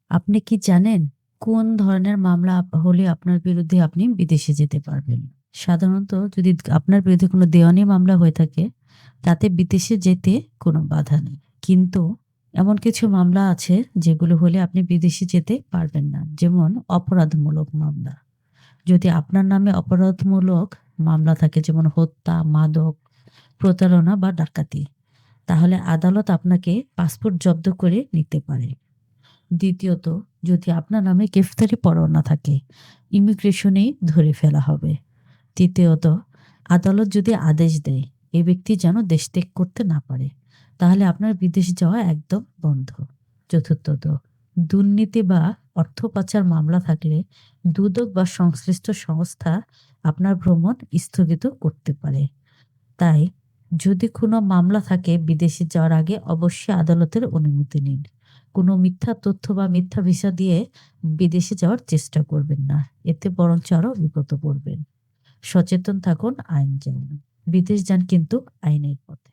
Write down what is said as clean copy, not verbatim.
আপনি কি জানেন কোন ধরনের মামলা হলে আপনার বিরুদ্ধে আপনি বিদেশে যেতে পারবেন? সাধারণত যদি আপনার বিরুদ্ধে কোনো দেওয়ানি মামলা হয়ে থাকে, তাতে বিদেশে যেতে কোনো বাধা নেই। কিন্তু এমন কিছু মামলা আছে যেগুলো হলে আপনি বিদেশে যেতে পারবেন না। যেমন অপরাধমূলক মামলা। যদি আপনার নামে অপরাধমূলক মামলা থাকে, যেমন হত্যা, মাদক, প্রতারণা বা ডাকাতি, তাহলে আদালত আপনাকে পাসপোর্ট জব্দ করে নিতে পারে। দ্বিতীয়ত, যদি আপনার নামে গ্রেফতারি পরোয়ানা থাকে, ইমিগ্রেশনেই ধরে ফেলা হবে। তৃতীয়ত, আদালত যদি আদেশ দেয় এ ব্যক্তি যেন দেশ ত্যাগ করতে না পারে, তাহলে আপনার বিদেশ যাওয়া একদম বন্ধ। চতুর্থত, দুর্নীতি বা অর্থ পাচার মামলা থাকলে দুদক বা সংশ্লিষ্ট সংস্থা আপনার ভ্রমণ স্থগিত করতে পারে। তাই যদি কোনো মামলা থাকে, বিদেশে যাওয়ার আগে অবশ্যই আদালতের অনুমতি নিন। কোনো মিথ্যা তথ্য বা মিথ্যা ভিসা দিয়ে বিদেশে যাওয়ার চেষ্টা করবেন না। এতে বরঞ্চ আরো বিপদে পড়বেন। সচেতন থাকুন, আইন জানুন। বিদেশ যান কিন্তু আইনের পথে।